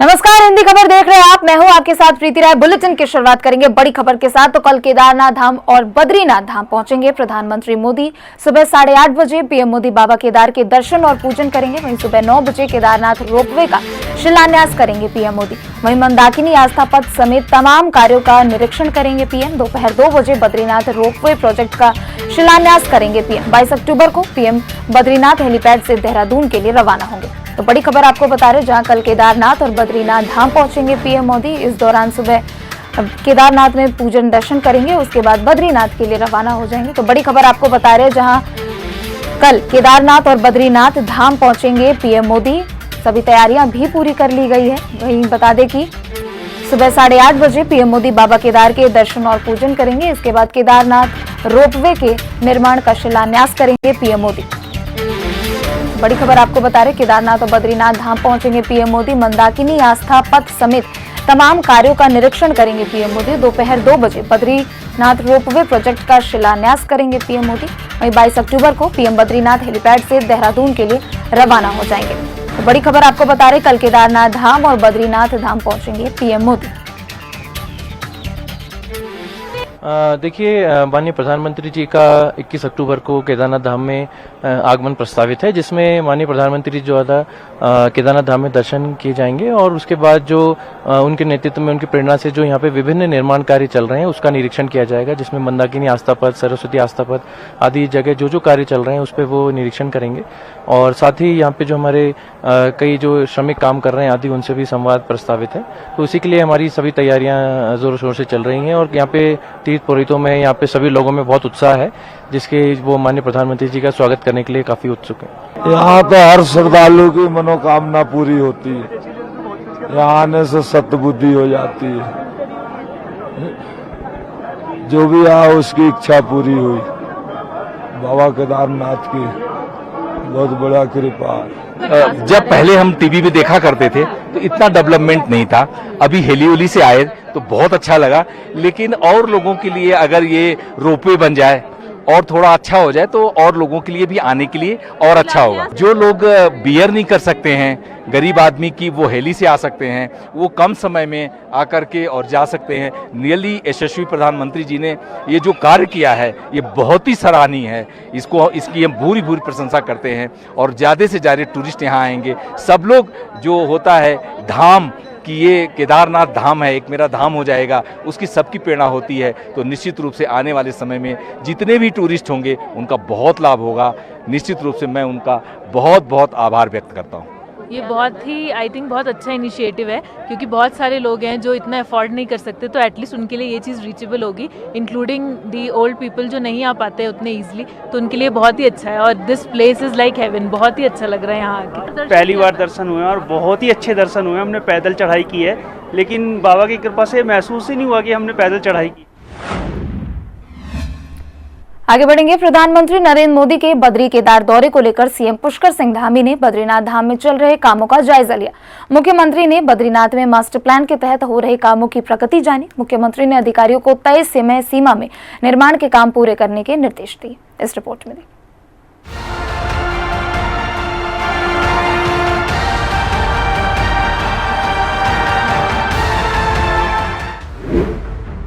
नमस्कार, हिंदी खबर देख रहे हैं आप। मैं हूं आपके साथ प्रीति राय। बुलेटिन की शुरुआत करेंगे बड़ी खबर के साथ। तो कल केदारनाथ धाम और बद्रीनाथ धाम पहुंचेंगे प्रधानमंत्री मोदी। सुबह 8:30 बजे पीएम मोदी बाबा केदार के दर्शन और पूजन करेंगे। वहीं सुबह 9 बजे केदारनाथ रोपवे का शिलान्यास करेंगे पीएम मोदी। वहीं मंदाकिनी आस्था पथ समेत तमाम कार्यों का निरीक्षण करेंगे पीएम। दोपहर 2 बजे बद्रीनाथ रोपवे प्रोजेक्ट का शिलान्यास करेंगे पीएम। 22 अक्टूबर को पीएम बद्रीनाथ हेलीपैड से देहरादून के लिए रवाना होंगे। तो बड़ी खबर आपको बता रहे, जहां कल केदारनाथ और बद्रीनाथ धाम पहुंचेंगे पीएम मोदी। इस दौरान सुबह केदारनाथ में पूजन दर्शन करेंगे, उसके बाद बद्रीनाथ के लिए रवाना हो जाएंगे। तो बड़ी खबर आपको बता रहे, जहां कल केदारनाथ और बद्रीनाथ धाम पहुंचेंगे पीएम मोदी। सभी तैयारियां भी पूरी कर ली गई है। वहीं बता दें कि सुबह 8:30 बजे पीएम मोदी बाबा केदार के दर्शन और पूजन करेंगे। इसके बाद केदारनाथ रोपवे के निर्माण का शिलान्यास करेंगे पीएम मोदी। बड़ी खबर आपको बता रहे, केदारनाथ और बद्रीनाथ धाम पहुंचेंगे पीएम मोदी। मंदाकिनी आस्था पथ समेत तमाम कार्यों का निरीक्षण करेंगे पीएम मोदी। दोपहर 2 बजे बद्रीनाथ रोपवे प्रोजेक्ट का शिलान्यास करेंगे पीएम मोदी। वहीं 22 अक्टूबर को पीएम बद्रीनाथ हेलीपैड से देहरादून के लिए रवाना हो जाएंगे। तो बड़ी खबर आपको बता रहे, कल केदारनाथ धाम और बद्रीनाथ धाम पहुंचेंगे पीएम मोदी। देखिए, माननीय प्रधानमंत्री जी का 21 अक्टूबर को केदारनाथ धाम में आगमन प्रस्तावित है, जिसमें माननीय प्रधानमंत्री जो है केदारनाथ धाम में दर्शन किए जाएंगे और उसके बाद जो उनके नेतृत्व में, उनकी प्रेरणा से जो यहाँ पे विभिन्न निर्माण कार्य चल रहे हैं उसका निरीक्षण किया जाएगा, जिसमें मंदाकिनी आस्था पथ, सरस्वती आस्था पथ आदि जगह जो कार्य चल रहे हैं उस पर वो निरीक्षण करेंगे। और साथ ही यहाँ पे जो हमारे कई जो श्रमिक काम कर रहे हैं आदि, उनसे भी संवाद प्रस्तावित है। तो उसी के लिए हमारी सभी तैयारियां जोरों शोर से चल रही हैं और यहाँ पे तीर्थ पुरोहितों में, यहाँ पे सभी लोगों में बहुत उत्साह है, जिसके वो माननीय प्रधानमंत्री जी का स्वागत करने के लिए काफी उत्सुक है। यहाँ तो हर श्रद्धालु की मनोकामना पूरी होती है, यहाँ आने से सत्बुद्धि हो जाती है, जो भी आया उसकी इच्छा पूरी हुई। बाबा केदारनाथ की बहुत बड़ा कृपा है। जब पहले हम टीवी पे देखा करते थे तो इतना डेवलपमेंट नहीं था, अभी हेली से आए तो बहुत अच्छा लगा। लेकिन और लोगों के लिए अगर ये रोपवे बन जाए और थोड़ा अच्छा हो जाए तो और लोगों के लिए भी आने के लिए और अच्छा होगा। जो लोग बियर नहीं कर सकते हैं, गरीब आदमी की, वो हेली से आ सकते हैं, वो कम समय में आकर के और जा सकते हैं। रियली यशस्वी प्रधानमंत्री जी ने ये जो कार्य किया है ये बहुत ही सराहनीय है। इसकी हम भूरी भूरी प्रशंसा करते हैं और ज़्यादा से ज़्यादा टूरिस्ट यहाँ आएंगे। सब लोग जो होता है धाम कि ये केदारनाथ धाम है, एक मेरा धाम हो जाएगा, उसकी सबकी प्रेरणा होती है। तो निश्चित रूप से आने वाले समय में जितने भी टूरिस्ट होंगे उनका बहुत लाभ होगा। निश्चित रूप से मैं उनका बहुत बहुत आभार व्यक्त करता हूँ। ये बहुत ही आई थिंक बहुत अच्छा इनिशिएटिव है, क्योंकि बहुत सारे लोग हैं जो इतना अफोर्ड नहीं कर सकते, तो एटलीस्ट उनके लिए ये चीज़ रीचेबल होगी, इंक्लूडिंग दी ओल्ड पीपल जो नहीं आ पाते उतने ईजिली, तो उनके लिए बहुत ही अच्छा है। और this place is like heaven, बहुत ही अच्छा लग रहा है यहाँ आके। पहली बार दर्शन हुए और बहुत ही अच्छे दर्शन हुए। हमने पैदल चढ़ाई की है, लेकिन बाबा की कृपा से महसूस ही नहीं हुआ कि हमने पैदल चढ़ाई की। आगे बढ़ेंगे। प्रधानमंत्री नरेंद्र मोदी के बद्री केदार दौरे को लेकर सीएम पुष्कर सिंह धामी ने बद्रीनाथ धाम में चल रहे कामों का जायजा लिया। मुख्यमंत्री ने बद्रीनाथ में मास्टर प्लान के तहत हो रहे कामों की प्रगति जानी। मुख्यमंत्री ने अधिकारियों को तय समय सीमा में निर्माण के काम पूरे करने के निर्देश दिए। इस रिपोर्ट में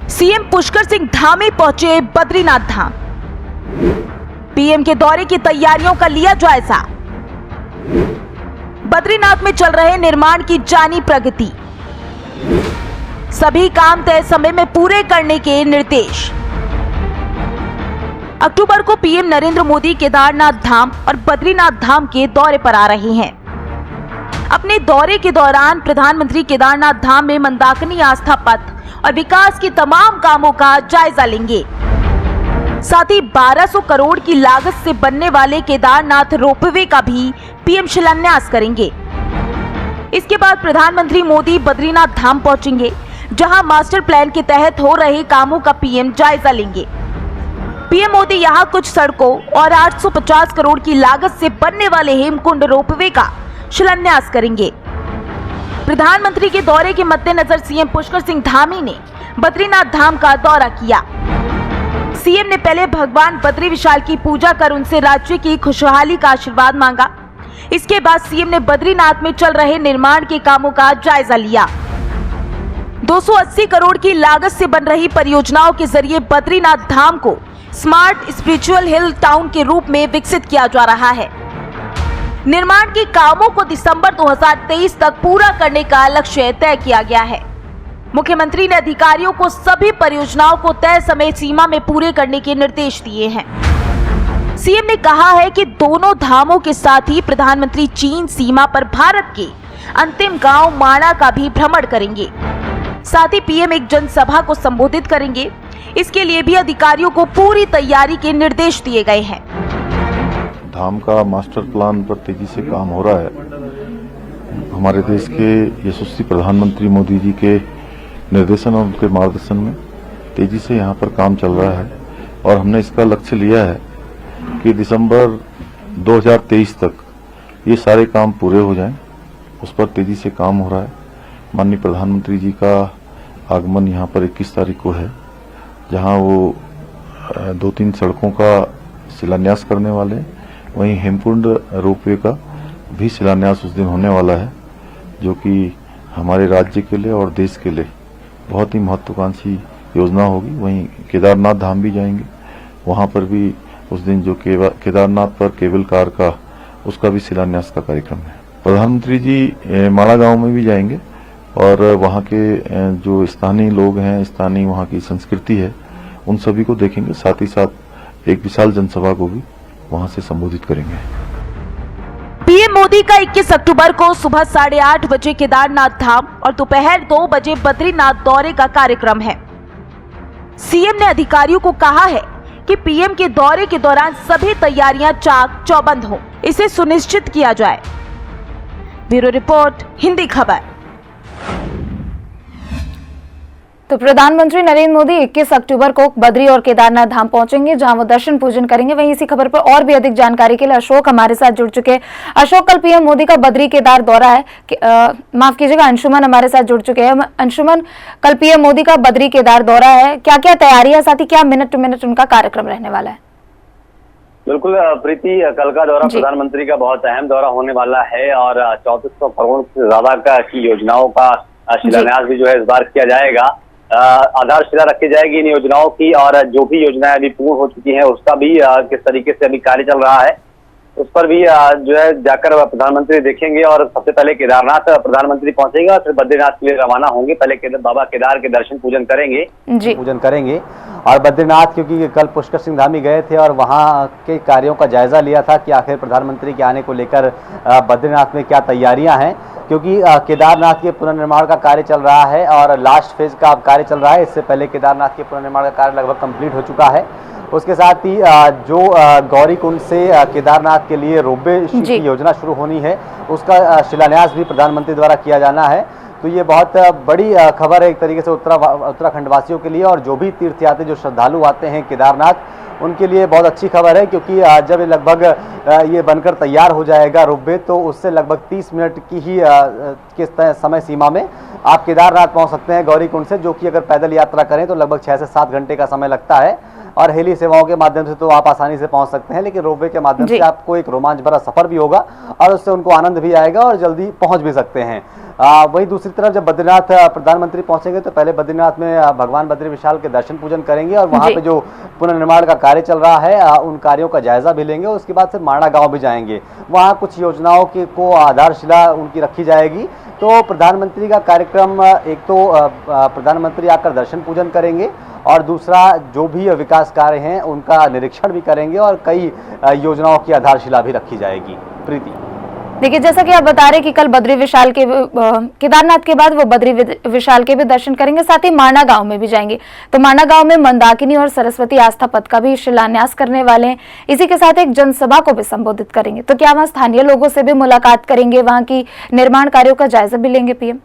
सीएम पुष्कर सिंह धामी पहुंचे बद्रीनाथ धाम। पीएम के दौरे की तैयारियों का लिया जायजा। बद्रीनाथ में चल रहे निर्माण की जानी प्रगति। सभी काम तय समय में पूरे करने के निर्देश। अक्टूबर को पीएम नरेंद्र मोदी केदारनाथ धाम और बद्रीनाथ धाम के दौरे पर आ रहे हैं। अपने दौरे के दौरान प्रधानमंत्री केदारनाथ धाम में मंदाकिनी आस्था पथ और विकास के तमाम कामों का जायजा लेंगे। साथ ही 1200 करोड़ की लागत से बनने वाले केदारनाथ रोपवे का भी पीएम शिलान्यास करेंगे। इसके बाद प्रधानमंत्री मोदी बद्रीनाथ धाम पहुंचेंगे, जहां मास्टर प्लान के तहत हो रहे कामों का पीएम जायजा लेंगे। पीएम मोदी यहां कुछ सड़कों और 850 करोड़ की लागत से बनने वाले हेमकुंड रोपवे का शिलान्यास करेंगे। प्रधानमंत्री के दौरे के मद्देनजर सीएम पुष्कर सिंह धामी ने बद्रीनाथ धाम का दौरा किया। सीएम ने पहले भगवान बद्री विशाल की पूजा कर उनसे राज्य की खुशहाली का आशीर्वाद मांगा। इसके बाद सीएम ने बद्रीनाथ में चल रहे निर्माण के कामों का जायजा लिया। 280 करोड़ की लागत से बन रही परियोजनाओं के जरिए बद्रीनाथ धाम को स्मार्ट स्पिरिचुअल हिल टाउन के रूप में विकसित किया जा रहा है। निर्माण के कामों को दिसंबर 2023 तक पूरा करने का लक्ष्य तय किया गया है। मुख्यमंत्री ने अधिकारियों को सभी परियोजनाओं को तय समय सीमा में पूरे करने के निर्देश दिए हैं। सीएम ने कहा है कि दोनों धामों के साथ ही प्रधानमंत्री चीन सीमा पर भारत के अंतिम गांव माणा का भी भ्रमण करेंगे। साथ ही पीएम एक जनसभा को संबोधित करेंगे। इसके लिए भी अधिकारियों को पूरी तैयारी के निर्देश दिए गए हैं। धाम का मास्टर प्लान पर तेजी से काम हो रहा है। हमारे देश के यशस्वी प्रधानमंत्री मोदी जी के निर्देशन और उनके मार्गदर्शन में तेजी से यहाँ पर काम चल रहा है और हमने इसका लक्ष्य लिया है कि दिसंबर 2023 तक ये सारे काम पूरे हो जाएं। उस पर तेजी से काम हो रहा है। माननीय प्रधानमंत्री जी का आगमन यहाँ पर 21 तारीख को है, जहाँ वो 2-3 सड़कों का शिलान्यास करने वाले हैं। वहीं हेमकुंड रोपवे का भी शिलान्यास उस दिन होने वाला है, जो कि हमारे राज्य के लिए और देश के लिए बहुत ही महत्वाकांक्षी योजना होगी। वहीं केदारनाथ धाम भी जाएंगे, वहां पर भी उस दिन जो केदारनाथ पर केबल कार का उसका भी शिलान्यास का कार्यक्रम है। प्रधानमंत्री जी माणा गांव में भी जाएंगे और वहां के जो स्थानीय लोग हैं, स्थानीय वहां की संस्कृति है, उन सभी को देखेंगे। साथ ही साथ एक विशाल जनसभा को भी वहां से संबोधित करेंगे। पीएम मोदी का 21 अक्टूबर को सुबह 8:30 बजे केदारनाथ धाम और दोपहर 2 बजे बद्रीनाथ दौरे का कार्यक्रम है। सीएम ने अधिकारियों को कहा है कि पीएम के दौरे के दौरान सभी तैयारियां चाक चौबंद हों, इसे सुनिश्चित किया जाए। ब्यूरो रिपोर्ट, हिंदी खबर। तो प्रधानमंत्री नरेंद्र मोदी 21 अक्टूबर को बद्री और केदारनाथ धाम पहुंचेंगे, जहां वो दर्शन पूजन करेंगे। वहीं इसी खबर पर और भी अधिक जानकारी के लिए अशोक हमारे साथ जुड़ चुके हैं। अशोक, कल पीएम मोदी का बद्री केदार दौरा है, माफ कीजिएगा, अंशुमन हमारे साथ जुड़ चुके हैं। अंशुमन, कल पीएम मोदी का बद्री केदार दौरा है, क्या क्या तैयारियां, साथ ही क्या मिनट टू मिनट उनका कार्यक्रम रहने वाला है? बिल्कुल प्रीति, कल का दौरा प्रधानमंत्री का बहुत अहम दौरा होने वाला है और 3400 करोड़ से ज्यादा की योजनाओं का शिलान्यास भी जो है इस बार किया जाएगा। आधारशिला रखी जाएगी इन योजनाओं की और जो भी योजनाएं अभी पूर्ण हो चुकी हैं उसका भी किस तरीके से अभी कार्य चल रहा है उस पर भी जो है जाकर प्रधानमंत्री देखेंगे। और सबसे पहले केदारनाथ प्रधानमंत्री पहुंचेंगे और फिर बद्रीनाथ के लिए रवाना होंगे। पहले बाबा केदार के दर्शन पूजन करेंगे और बद्रीनाथ, क्योंकि कल पुष्कर सिंह धामी गए थे और वहां के कार्यों का जायजा लिया था कि आखिर प्रधानमंत्री के आने को लेकर बद्रीनाथ में क्या तैयारियां हैं, क्योंकि केदारनाथ के पुनर्निर्माण का कार्य चल रहा है और लास्ट फेज का कार्य चल रहा है। इससे पहले केदारनाथ के पुनर्निर्माण का कार्य लगभग कंप्लीट हो चुका है। उसके साथ ही जो गौरीकुंड से केदारनाथ के लिए रोपवे की योजना शुरू होनी है, उसका शिलान्यास भी प्रधानमंत्री द्वारा किया जाना है। तो ये बहुत बड़ी खबर है एक तरीके से उत्तराखंड वासियों के लिए, और जो भी तीर्थयात्री, जो श्रद्धालु आते हैं केदारनाथ, उनके लिए बहुत अच्छी खबर है, क्योंकि जब लगभग ये बनकर तैयार हो जाएगा रोपवे, तो उससे लगभग 30 मिनट की ही समय सीमा में आप केदारनाथ पहुंच सकते हैं गौरीकुंड से, जो कि अगर पैदल यात्रा करें तो लगभग 6 से 7 घंटे का समय लगता है। और हेली सेवाओं के माध्यम से तो आप आसानी से पहुंच सकते हैं, लेकिन रोपवे के माध्यम से आपको एक रोमांच भरा सफर भी होगा और उससे उनको आनंद भी आएगा और जल्दी पहुंच भी सकते हैं। वहीं दूसरी तरफ जब बद्रीनाथ प्रधानमंत्री पहुंचेंगे तो पहले बद्रीनाथ में भगवान बद्री विशाल के दर्शन पूजन करेंगे और वहां पे जो पुनर्निर्माण का कार्य चल रहा है उन कार्यों का जायजा भी लेंगे। उसके बाद फिर माणा गांव भी जाएंगे, वहां कुछ योजनाओं को आधारशिला उनकी रखी जाएगी। तो प्रधानमंत्री का कार्यक्रम, एक तो प्रधानमंत्री आकर दर्शन पूजन करेंगे और दूसरा जो भी विकास कार्य हैं उनका निरीक्षण भी करेंगे और कई योजनाओं की आधारशिला भी रखी जाएगी। प्रीति, देखिए, जैसा कि आप बता रहे कि कल बद्री विशाल के केदारनाथ के बाद वो बद्री विशाल के भी दर्शन करेंगे, साथ ही माणा गांव में भी जाएंगे। तो माणा गांव में मंदाकिनी और सरस्वती आस्था पथ का भी शिलान्यास करने वाले हैं। इसी के साथ एक जनसभा को भी संबोधित करेंगे। तो क्या वहां स्थानीय लोगों से भी मुलाकात करेंगे, वहां की निर्माण कार्यों का जायजा भी लेंगे पीएम?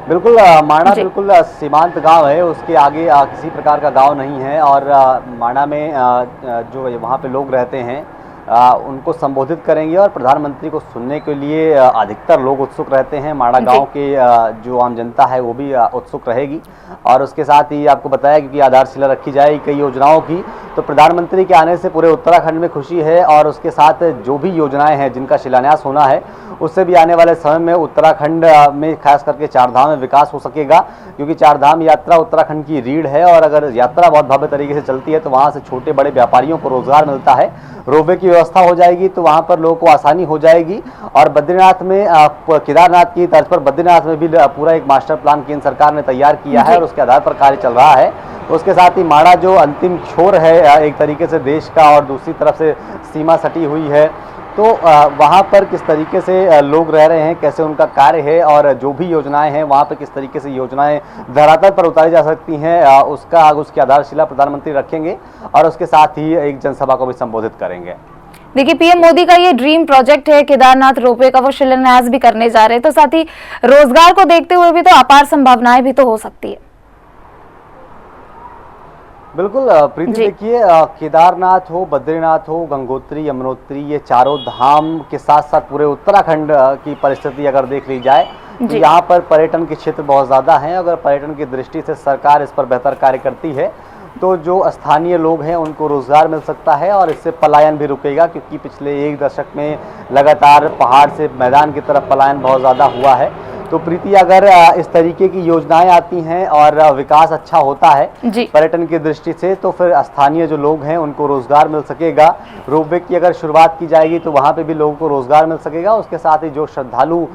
बिल्कुल, माणा बिल्कुल सीमांत गांव है, उसके आगे किसी प्रकार का गांव नहीं है और माणा में जो वहाँ पे लोग रहते हैं उनको संबोधित करेंगे और प्रधानमंत्री को सुनने के लिए अधिकतर लोग उत्सुक रहते हैं। माड़ा गांव के जो आम जनता है वो भी उत्सुक रहेगी। और उसके साथ ही आपको बताया क्योंकि आधारशिला रखी जाएगी कई योजनाओं की, तो प्रधानमंत्री के आने से पूरे उत्तराखंड में खुशी है। और उसके साथ जो भी योजनाएं हैं जिनका शिलान्यास होना है उससे भी आने वाले समय में उत्तराखंड में खास करके चारधाम में विकास हो सकेगा, क्योंकि चारधाम यात्रा उत्तराखंड की रीढ़ है। और अगर यात्रा बहुत भव्य तरीके से चलती है तो वहाँ से छोटे बड़े व्यापारियों को रोजगार मिलता है। रोपवे की व्यवस्था हो जाएगी तो वहाँ पर लोगों को आसानी हो जाएगी। और बद्रीनाथ में केदारनाथ की तर्ज पर बद्रीनाथ में भी पूरा एक मास्टर प्लान केंद्र सरकार ने तैयार किया है और उसके आधार पर कार्य चल रहा है। उसके साथ ही माड़ा जो अंतिम छोर है एक तरीके से देश का और दूसरी तरफ से सीमा सटी हुई है, तो वहाँ पर किस तरीके से लोग रह रहे हैं, कैसे उनका कार्य है और जो भी योजनाएं हैं वहाँ पर किस तरीके से योजनाएं धरातल पर उतारी जा सकती हैं, उसकी आधारशिला प्रधानमंत्री रखेंगे और उसके साथ ही एक जनसभा को भी संबोधित करेंगे। देखिए, पीएम मोदी का ये ड्रीम प्रोजेक्ट है केदारनाथ रोपवे का, वो शिलान्यास भी करने जा रहे हैं, तो साथ ही रोजगार को देखते हुए भी तो अपार संभावनाएं भी तो हो सकती है। बिल्कुल प्रीति, देखिए केदारनाथ हो, बद्रीनाथ हो, गंगोत्री, यमुनोत्री, ये चारों धाम के साथ साथ पूरे उत्तराखंड की परिस्थिति अगर देख ली जाए तो यहाँ पर पर्यटन के क्षेत्र बहुत ज़्यादा हैं। अगर पर्यटन की दृष्टि से सरकार इस पर बेहतर कार्य करती है तो जो स्थानीय लोग हैं उनको रोजगार मिल सकता है और इससे पलायन भी रुकेगा, क्योंकि पिछले एक दशक में लगातार पहाड़ से मैदान की तरफ पलायन बहुत ज़्यादा हुआ है। तो प्रीति, अगर इस तरीके की योजनाएं आती हैं और विकास अच्छा होता है पर्यटन की दृष्टि से, तो फिर स्थानीय जो लोग हैं उनको रोजगार मिल सकेगा। रोपवे की अगर शुरुआत की जाएगी तो वहाँ पे भी लोगों को रोजगार मिल सकेगा। उसके साथ ही जो श्रद्धालु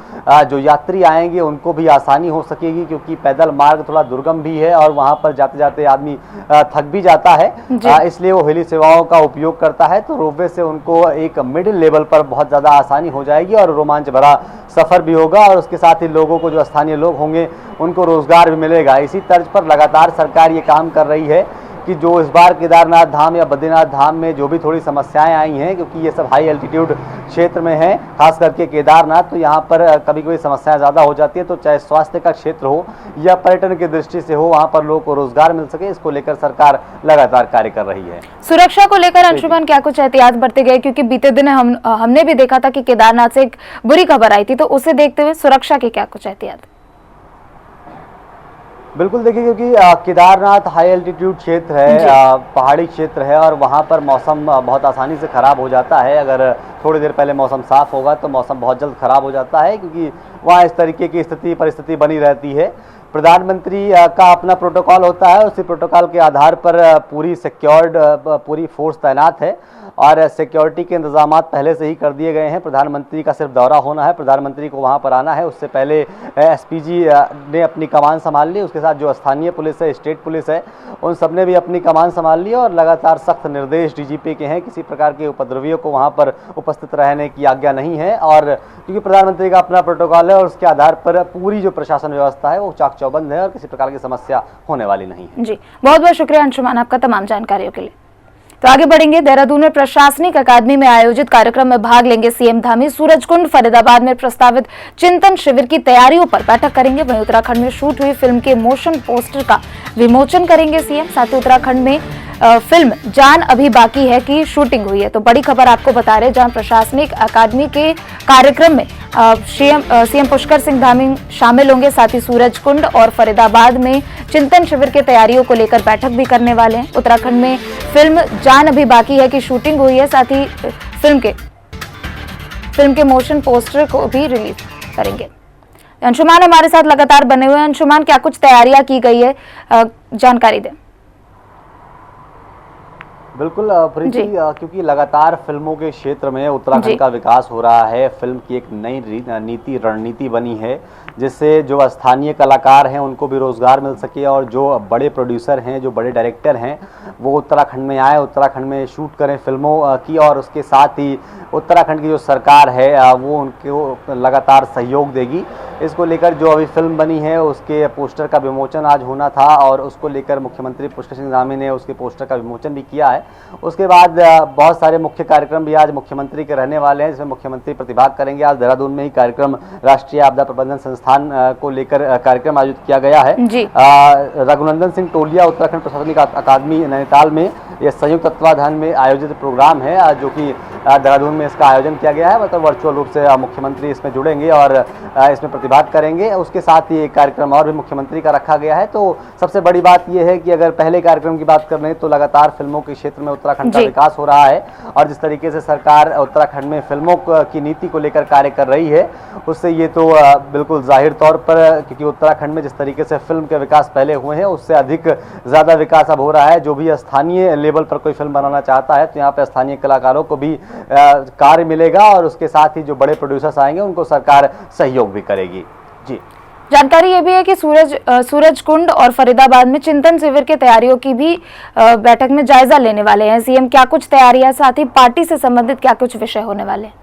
जो यात्री आएंगे उनको भी आसानी हो सकेगी, क्योंकि पैदल मार्ग थोड़ा दुर्गम भी है और वहाँ पर जाते जाते आदमी थक भी जाता है, इसलिए वो हेली सेवाओं का उपयोग करता है। तो रोपवे से उनको एक मिडिल लेवल पर बहुत ज़्यादा आसानी हो जाएगी और रोमांच भरा सफर भी होगा। और उसके साथ ही लोगों को, जो स्थानीय लोग होंगे, उनको रोजगार भी मिलेगा। इसी तर्ज पर लगातार सरकार ये काम कर रही है कि जो इस बार केदारनाथ धाम या बद्रीनाथ धाम में जो भी थोड़ी समस्याएं आई हैं, क्योंकि ये सब हाई एल्टीट्यूड क्षेत्र में है, खास करके केदारनाथ, तो यहाँ पर कभी कभी समस्याएं ज़्यादा हो जाती है। तो चाहे स्वास्थ्य का क्षेत्र हो या पर्यटन की दृष्टि से हो, वहाँ पर लोगों को रोजगार मिल सके, इसको लेकर सरकार लगातार कार्य कर रही है। सुरक्षा को लेकर अंशुमान क्या कुछ एहतियात बरते गए, क्योंकि बीते दिन हमने भी देखा था कि केदारनाथ से एक बुरी खबर आई थी, तो उसे देखते हुए सुरक्षा के क्या कुछ एहतियात? बिल्कुल, देखिए क्योंकि केदारनाथ हाई एल्टीट्यूड क्षेत्र है, पहाड़ी क्षेत्र है और वहाँ पर मौसम बहुत आसानी से ख़राब हो जाता है। अगर थोड़ी देर पहले मौसम साफ होगा तो मौसम बहुत जल्द ख़राब हो जाता है, क्योंकि वहाँ इस तरीके की परिस्थिति बनी रहती है। प्रधानमंत्री का अपना प्रोटोकॉल होता है, उसी प्रोटोकॉल के आधार पर पूरी फोर्स तैनात है और सिक्योरिटी के इंतजाम पहले से ही कर दिए गए हैं। प्रधानमंत्री का सिर्फ दौरा होना है, प्रधानमंत्री को वहां पर आना है। उससे पहले एसपीजी ने अपनी कमान संभाल ली, उसके साथ जो स्थानीय पुलिस है, स्टेट पुलिस है, उन सब ने भी अपनी कमान संभाल ली और लगातार सख्त निर्देश डीजीपी के हैं। किसी प्रकार के उपद्रवियों को वहां पर उपस्थित रहने की आज्ञा नहीं है, और क्योंकि प्रधानमंत्री का अपना प्रोटोकॉल है और उसके आधार पर पूरी जो प्रशासन व्यवस्था है वो चाक चौबंद है और किसी प्रकार की समस्या होने वाली नहीं है। जी, बहुत बहुत शुक्रिया अंशुमान आपका तमाम जानकारियों के लिए। तो आगे बढ़ेंगे। देहरादून में प्रशासनिक अकादमी में आयोजित कार्यक्रम में भाग लेंगे सीएम धामी। सूरजकुंड फरीदाबाद में प्रस्तावित चिंतन शिविर की तैयारियों पर बैठक करेंगे। वहीं उत्तराखंड में शूट हुई फिल्म के मोशन पोस्टर का विमोचन करेंगे सीएम। साथ ही उत्तराखंड में फिल्म जान अभी बाकी है की शूटिंग हुई है। तो बड़ी खबर आपको बता रहे, जहां प्रशासनिक अकादमी के कार्यक्रम में सीएम पुष्कर सिंह धामी शामिल होंगे। साथ ही सूरजकुंड और फरीदाबाद में चिंतन शिविर के तैयारियों को लेकर बैठक भी करने वाले हैं। उत्तराखंड में फिल्म जान अभी बाकी है की शूटिंग हुई है। साथ ही फिल्म के मोशन पोस्टर को भी रिलीज करेंगे। अंशुमान हमारे साथ लगातार बने हुए हैं। अंशुमान, क्या कुछ तैयारियां की गई है, जानकारी दें। बिल्कुल प्रीति, क्योंकि लगातार फिल्मों के क्षेत्र में उत्तराखंड का विकास हो रहा है। फिल्म की एक नई रणनीति बनी है, जिससे जो स्थानीय कलाकार हैं उनको भी रोजगार मिल सके और जो बड़े प्रोड्यूसर हैं, जो बड़े डायरेक्टर हैं, वो उत्तराखंड में आए, उत्तराखंड में शूट करें फिल्मों की। और उसके साथ ही उत्तराखंड की जो सरकार है वो उनको लगातार सहयोग देगी। इसको लेकर जो अभी फिल्म बनी है उसके पोस्टर का विमोचन आज होना था और उसको लेकर मुख्यमंत्री पुष्कर सिंह धामी ने उसके पोस्टर का विमोचन भी किया है। उसके बाद बहुत सारे मुख्य कार्यक्रम भी आज मुख्यमंत्री के रहने वाले हैं, जिसमें मुख्यमंत्री प्रतिभाग करेंगे। आज देहरादून में ही कार्यक्रम राष्ट्रीय आपदा प्रबंधन संस्थान को लेकर कार्यक्रम आयोजित किया गया है। रघुनंदन सिंह टोलिया उत्तराखंड प्रशासनिक अकादमी नैनीताल में यह संयुक्त तत्वाधान में आयोजित प्रोग्राम है, जो कि देहरादून में इसका आयोजन किया गया है। मतलब वर्चुअल रूप से मुख्यमंत्री इसमें जुड़ेंगे और इसमें प्रतिभाग करेंगे। उसके साथ ही एक कार्यक्रम और भी मुख्यमंत्री का रखा गया है। तो सबसे बड़ी बात यह है कि अगर पहले कार्यक्रम की बात कर रहे हैं तो लगातार फिल्मों के क्षेत्र में उत्तराखंड का विकास हो रहा है और जिस तरीके से सरकार उत्तराखंड में फिल्मों की नीति को लेकर कार्य कर रही है उससे ये तो बिल्कुल जाहिर तौर पर, क्योंकि उत्तराखंड में जिस तरीके से फिल्म के विकास पहले हुए हैं उससे अधिक ज़्यादा विकास अब हो रहा है। जो भी स्थानीय लेवल पर कोई फिल्म बनाना चाहता है तो यहाँ पे स्थानीय कलाकारों को भी कार्य मिलेगा और उसके साथ ही जो बड़े प्रोड्यूसर्स आएंगे उनको सरकार सहयोग भी करेगी। जी, जानकारी ये भी है कि सूरज कुंड और फरीदाबाद में चिंतन शिविर की तैयारियों की भी बैठक में जायजा लेने वाले हैं सीएम। क्या कुछ तैयारियां, साथ ही पार्टी से संबंधित क्या कुछ विषय होने वाले हैं?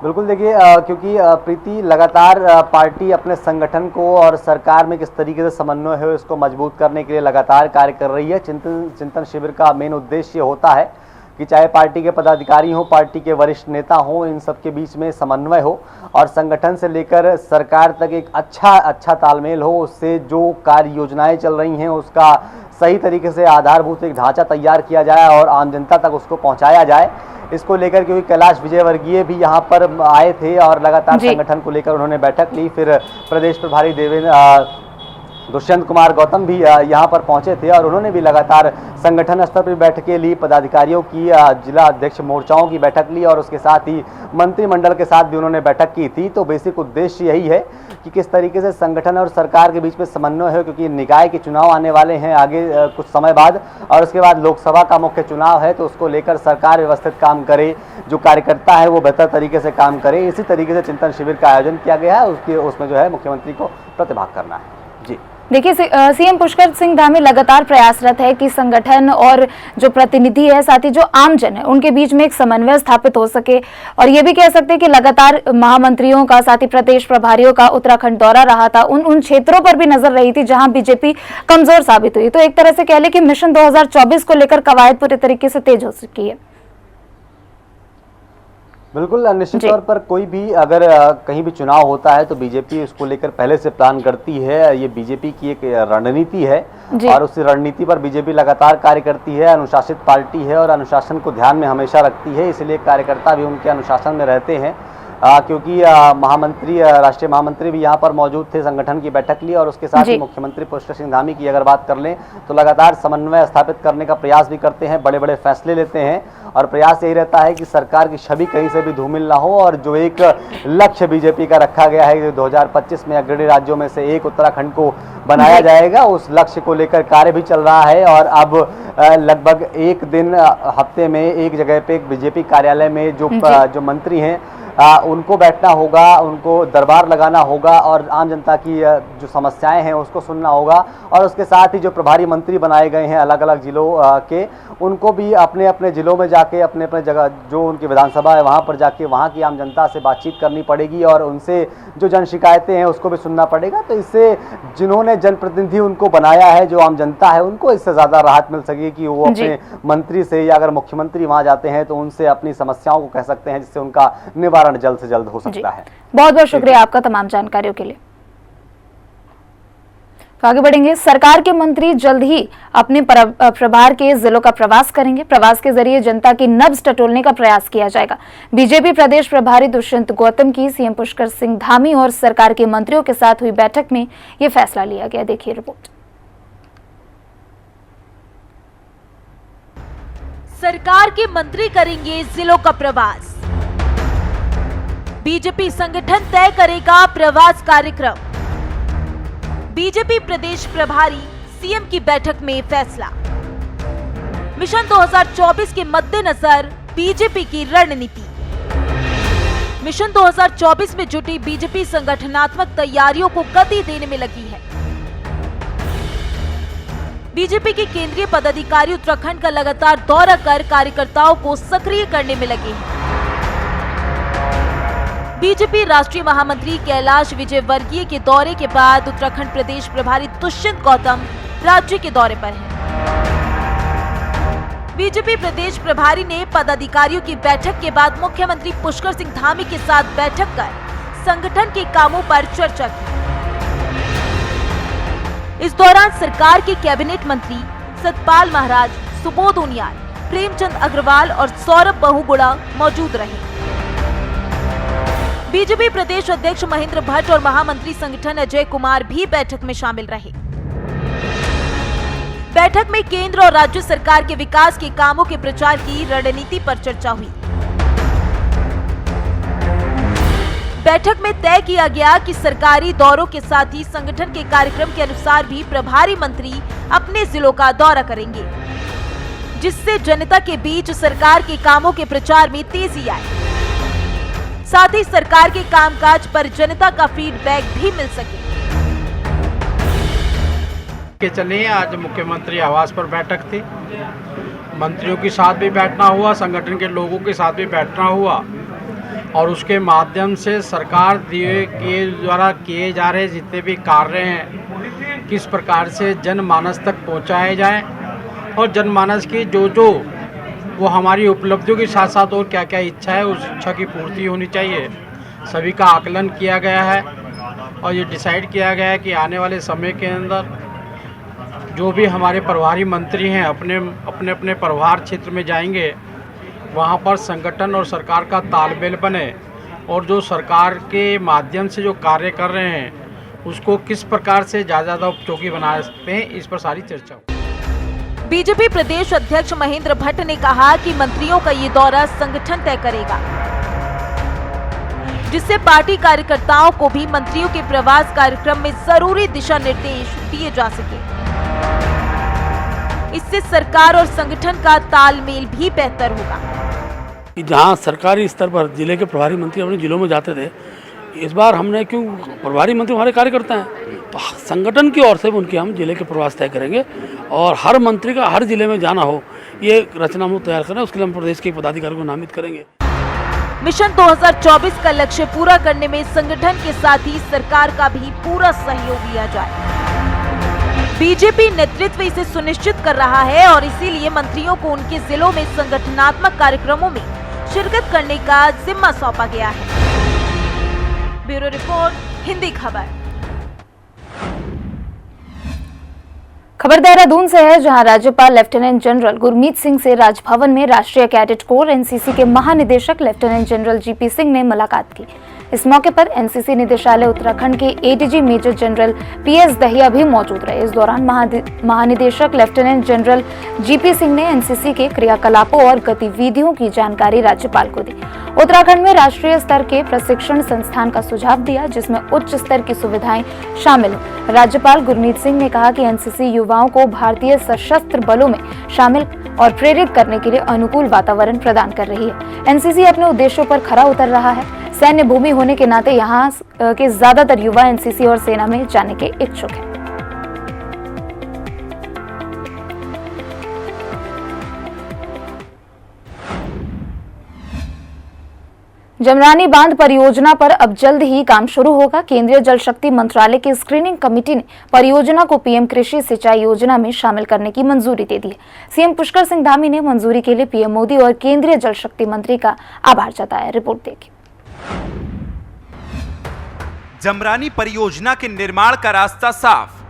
बिल्कुल, देखिए क्योंकि प्रीति लगातार पार्टी अपने संगठन को और सरकार में किस तरीके से समन्वय है इसको मजबूत करने के लिए लगातार कार्य कर रही है। चिंतन शिविर का मेन उद्देश्य होता है कि चाहे पार्टी के पदाधिकारी हो, पार्टी के वरिष्ठ नेता हो, इन सब के बीच में समन्वय हो और संगठन से लेकर सरकार तक एक अच्छा तालमेल हो। उससे जो कार्य योजनाएं चल रही हैं उसका सही तरीके से आधारभूत एक ढांचा तैयार किया जाए और आम जनता तक उसको पहुंचाया जाए। इसको लेकर क्योंकि कैलाश विजयवर्गीय भी यहाँ पर आए थे और लगातार संगठन को लेकर उन्होंने बैठक ली। फिर प्रदेश प्रभारी दुष्यंत कुमार गौतम भी यहाँ पर पहुंचे थे और उन्होंने भी लगातार संगठन स्तर पर बैठकें ली, पदाधिकारियों की, जिला अध्यक्ष मोर्चाओं की बैठक ली और उसके साथ ही मंत्रिमंडल के साथ भी उन्होंने बैठक की थी। तो बेसिक उद्देश्य यही है कि किस तरीके से संगठन और सरकार के बीच में समन्वय हो, क्योंकि निकाय के चुनाव आने वाले हैं आगे कुछ समय बाद और उसके बाद लोकसभा का मुख्य चुनाव है। तो उसको लेकर सरकार व्यवस्थित काम करे, जो कार्यकर्ता है वो बेहतर तरीके से काम करे। इसी तरीके से चिंतन शिविर का आयोजन किया गया है। उसमें जो है मुख्यमंत्री को प्रतिभाग करना है। जी, देखिए, सीएम पुष्कर सिंह धामी लगातार प्रयासरत है कि संगठन और जो प्रतिनिधि है, साथ ही जो आमजन है, उनके बीच में एक समन्वय स्थापित हो सके। और ये भी कह सकते हैं कि लगातार महामंत्रियों का, साथ ही प्रदेश प्रभारियों का उत्तराखंड दौरा रहा था, उन क्षेत्रों पर भी नजर रही थी जहां बीजेपी कमजोर साबित हुई। तो एक तरह से कह ले कि मिशन 2024 को लेकर कवायद पूरे तरीके से तेज हो चुकी है। बिल्कुल, निश्चित तौर पर कोई भी अगर कहीं भी चुनाव होता है तो बीजेपी उसको लेकर पहले से प्लान करती है। ये बीजेपी की एक रणनीति है और उस रणनीति पर बीजेपी लगातार कार्य करती है। अनुशासित पार्टी है और अनुशासन को ध्यान में हमेशा रखती है, इसलिए कार्यकर्ता भी उनके अनुशासन में रहते हैं। क्योंकि राष्ट्रीय महामंत्री भी यहाँ पर मौजूद थे, संगठन की बैठक ली और उसके साथ ही मुख्यमंत्री पुष्कर सिंह धामी की अगर बात कर लें तो लगातार समन्वय स्थापित करने का प्रयास भी करते हैं, बड़े बड़े फैसले लेते हैं और प्रयास यही रहता है कि सरकार की छवि कहीं से भी धूमिल ना हो। और जो एक लक्ष्य बीजेपी का रखा गया है कि 2025 में अग्रणी राज्यों में से एक उत्तराखंड को बनाया जाएगा, उस लक्ष्य को लेकर कार्य भी चल रहा है। और अब लगभग एक दिन हफ्ते में एक जगह पे बीजेपी कार्यालय में जो मंत्री हैं उनको बैठना होगा, उनको दरबार लगाना होगा और आम जनता की जो समस्याएं हैं उसको सुनना होगा। और उसके साथ ही जो प्रभारी मंत्री बनाए गए हैं अलग अलग जिलों के, उनको भी अपने अपने जिलों में जाके अपने अपने जगह जो उनकी विधानसभा है वहाँ पर जाके वहाँ की आम जनता से बातचीत करनी पड़ेगी और उनसे जो जन शिकायतें हैं उसको भी सुनना पड़ेगा। तो इससे जिन्होंने जनप्रतिनिधि उनको बनाया है, जो आम जनता है, उनको इससे ज़्यादा राहत मिल सकेगी कि वो अपने मंत्री से या अगर मुख्यमंत्री वहाँ जाते हैं तो उनसे अपनी समस्याओं को कह सकते हैं, जिससे उनका निवारण जल्द से जल्द हो सकता है। बहुत बहुत शुक्रिया आपका तमाम जानकारियों के लिए। तो आगे बढ़ेंगे। सरकार के मंत्री जल्द ही अपने प्रभार के जिलों का प्रवास करेंगे। प्रवास के जरिए जनता की नब्ज टटोलने का प्रयास किया जाएगा। बीजेपी प्रदेश प्रभारी दुष्यंत गौतम की सीएम पुष्कर सिंह धामी और सरकार के मंत्रियों के साथ हुई बैठक में यह फैसला लिया गया। देखिए रिपोर्ट। सरकार के मंत्री करेंगे जिलों का प्रवास। बीजेपी संगठन तय करेगा प्रवास कार्यक्रम। बीजेपी प्रदेश प्रभारी सीएम की बैठक में फैसला। मिशन 2024 के मद्देनजर बीजेपी की रणनीति। मिशन 2024 में जुटी बीजेपी संगठनात्मक तैयारियों को गति देने में लगी है। बीजेपी के केंद्रीय पदाधिकारी उत्तराखंड का लगातार दौरा कर कार्यकर्ताओं को सक्रिय करने में लगे हैं। बीजेपी राष्ट्रीय महामंत्री कैलाश विजयवर्गीय के दौरे के बाद उत्तराखंड प्रदेश प्रभारी दुष्यंत गौतम राज्य के दौरे पर हैं। बीजेपी प्रदेश प्रभारी ने पदाधिकारियों की बैठक के बाद मुख्यमंत्री पुष्कर सिंह धामी के साथ बैठक कर संगठन के कामों पर चर्चा की। इस दौरान सरकार के कैबिनेट मंत्री सतपाल महाराज, सुबोध उनियाल, प्रेमचंद अग्रवाल और सौरभ बहुगुणा मौजूद रहे। बीजेपी प्रदेश अध्यक्ष महेंद्र भट्ट और महामंत्री संगठन अजय कुमार भी बैठक में शामिल रहे। बैठक में केंद्र और राज्य सरकार के विकास के कामों के प्रचार की रणनीति पर चर्चा हुई। बैठक में तय किया गया कि सरकारी दौरों के साथ ही संगठन के कार्यक्रम के अनुसार भी प्रभारी मंत्री अपने जिलों का दौरा करेंगे, जिससे जनता के बीच सरकार के कामों के प्रचार में तेजी आए, साथ ही सरकार के कामकाज पर जनता का फीडबैक भी मिल सके। चलिए, आज मुख्यमंत्री आवास पर बैठक थी, मंत्रियों के साथ भी बैठना हुआ, संगठन के लोगों के साथ भी बैठना हुआ और उसके माध्यम से सरकार के द्वारा किए जा रहे जितने भी कार्य हैं किस प्रकार से जनमानस तक पहुंचाए जाएं और जनमानस की जो वो हमारी उपलब्धियों के साथ साथ और क्या क्या इच्छा है उस इच्छा की पूर्ति होनी चाहिए, सभी का आकलन किया गया है और ये डिसाइड किया गया है कि आने वाले समय के अंदर जो भी हमारे प्रभारी मंत्री हैं अपने अपने प्रभार क्षेत्र में जाएंगे, वहाँ पर संगठन और सरकार का तालमेल बने और जो सरकार के माध्यम से जो कार्य कर रहे हैं उसको किस प्रकार से ज़्यादा उपयोगी बना सकते हैं, इस पर सारी चर्चा हो। बीजेपी प्रदेश अध्यक्ष महेंद्र भट्ट ने कहा कि मंत्रियों का ये दौरा संगठन तय करेगा, जिससे पार्टी कार्यकर्ताओं को भी मंत्रियों के प्रवास कार्यक्रम में जरूरी दिशा निर्देश दिए जा सके। इससे सरकार और संगठन का तालमेल भी बेहतर होगा। जहां सरकारी स्तर पर जिले के प्रभारी मंत्री अपने जिलों में जाते थे, इस बार हमने क्यों प्रभारी मंत्री हमारे कार्यकर्ता हैं तो संगठन की ओर से उनके हम जिले के प्रवास तय करेंगे और हर मंत्री का हर जिले में जाना हो, ये रचना हम तैयार करें, उसके लिए हम प्रदेश के पदाधिकारियों को नामित करेंगे। मिशन 2024 का लक्ष्य पूरा करने में संगठन के साथ ही सरकार का भी पूरा सहयोग लिया जाए। बीजेपी नेतृत्व इसे सुनिश्चित कर रहा है और इसीलिए मंत्रियों को उनके जिलों में संगठनात्मक कार्यक्रमों में शिरकत करने का जिम्मा सौंपा गया है। ब्यूरो रिपोर्ट, हिंदी खबर। खबर देहरादून से है, जहां राज्यपाल लेफ्टिनेंट जनरल गुरमीत सिंह से राजभवन में राष्ट्रीय कैडेट कोर एनसीसी के महानिदेशक लेफ्टिनेंट जनरल जीपी सिंह ने मुलाकात की। इस मौके पर एनसीसी निदेशालय उत्तराखंड के ADG major general PS Dahiya भी मौजूद रहे। इस दौरान महानिदेशक लेफ्टिनेंट जनरल जीपी सिंह ने एनसीसी के क्रियाकलापों और गतिविधियों की जानकारी राज्यपाल को दी। उत्तराखंड में राष्ट्रीय स्तर के प्रशिक्षण संस्थान का सुझाव दिया, जिसमें उच्च स्तर की सुविधाएं शामिल हैं। राज्यपाल गुरमीत सिंह ने कहा कि एनसीसी युवाओं को भारतीय सशस्त्र बलों में शामिल और प्रेरित करने के लिए अनुकूल वातावरण प्रदान कर रही है। एनसीसी अपने उद्देश्यों पर खरा उतर रहा है। सैन्य भूमि होने के नाते यहाँ के ज्यादातर युवा एनसीसी और सेना में जाने के इच्छुक हैं। जमरानी बांध परियोजना पर अब जल्द ही काम शुरू होगा। केंद्रीय जल शक्ति मंत्रालय की स्क्रीनिंग कमेटी ने परियोजना को पीएम कृषि सिंचाई योजना में शामिल करने की मंजूरी दे दी है। सीएम पुष्कर सिंह धामी ने मंजूरी के लिए पीएम मोदी और केंद्रीय जल शक्ति मंत्री का आभार जताया। रिपोर्ट देखिए। जमरानी परियोजना के निर्माण का रास्ता साफ।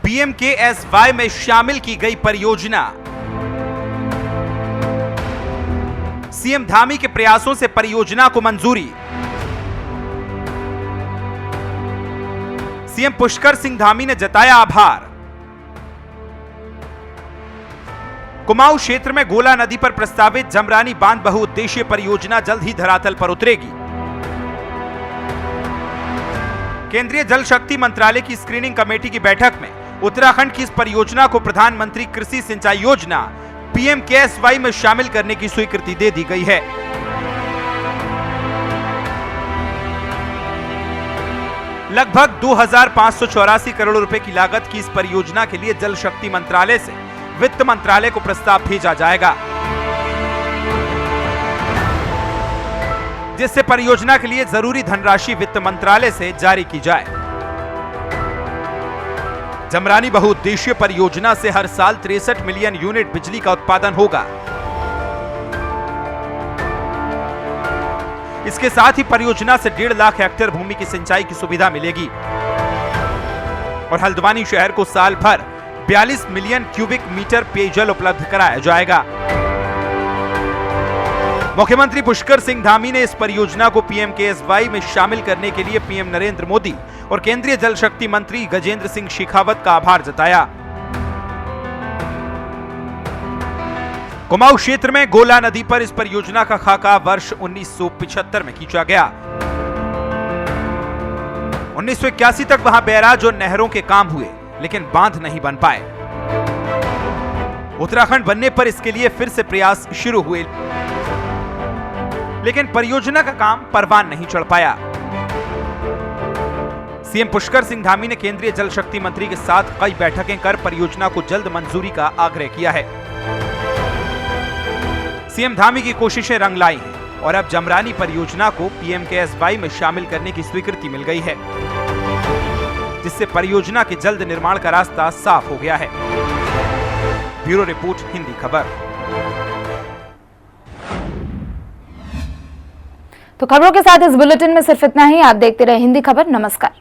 पीएमकेएसवाई में शामिल की गई परियोजना। सीएम धामी के प्रयासों से परियोजना को मंजूरी। सीएम पुष्कर सिंह धामी ने जताया आभार। कुमाऊं क्षेत्र में गोला नदी पर प्रस्तावित जमरानी बांध बहुउद्देशीय परियोजना जल्द ही धरातल पर उतरेगी। केंद्रीय जल शक्ति मंत्रालय की स्क्रीनिंग कमेटी की बैठक में उत्तराखंड की इस परियोजना को प्रधानमंत्री कृषि सिंचाई योजना पीएमकेएसवाई में शामिल करने की स्वीकृति दे दी गई है। लगभग 2584 करोड़ रुपए की लागत की इस परियोजना के लिए जल शक्ति मंत्रालय से वित्त मंत्रालय को प्रस्ताव भेजा जाएगा, जिससे परियोजना के लिए जरूरी धनराशि वित्त मंत्रालय से जारी की जाए। जमरानी बहुउद्देशीय परियोजना से हर साल 63 मिलियन यूनिट बिजली का उत्पादन होगा। इसके साथ ही परियोजना से 1.5 लाख हेक्टेयर भूमि की सिंचाई की सुविधा मिलेगी। और हल्द्वानी शहर को साल भर 42 मिलियन क्यूबिक मीटर पेयजल उपलब्ध कराया जाएगा। मुख्यमंत्री पुष्कर सिंह धामी ने इस परियोजना को पीएमकेएसवाई में शामिल करने के लिए पीएम नरेंद्र मोदी और केंद्रीय जल शक्ति मंत्री गजेंद्र सिंह शेखावत का आभार जताया। कुमाऊं क्षेत्र में गोला नदी पर इस परियोजना का खाका वर्ष 1975 में खींचा गया। 1981 तक वहां बैराज और नहरों के काम हुए, लेकिन बांध नहीं बन पाए। उत्तराखंड बनने पर इसके लिए फिर से प्रयास शुरू हुए, लेकिन परियोजना का काम परवान नहीं चढ़ पाया। सीएम पुष्कर सिंह धामी ने केंद्रीय जल शक्ति मंत्री के साथ कई बैठकें कर परियोजना को जल्द मंजूरी का आग्रह किया है। सीएम धामी की कोशिशें रंग लाई हैं और अब जमरानी परियोजना को पीएमकेएसवाई में शामिल करने की स्वीकृति मिल गई है, जिससे परियोजना के जल्द निर्माण का रास्ता साफ हो गया है। ब्यूरो रिपोर्ट, हिंदी खबर। तो खबरों के साथ इस बुलेटिन में सिर्फ इतना ही। आप देखते रहे हिंदी खबर। नमस्कार।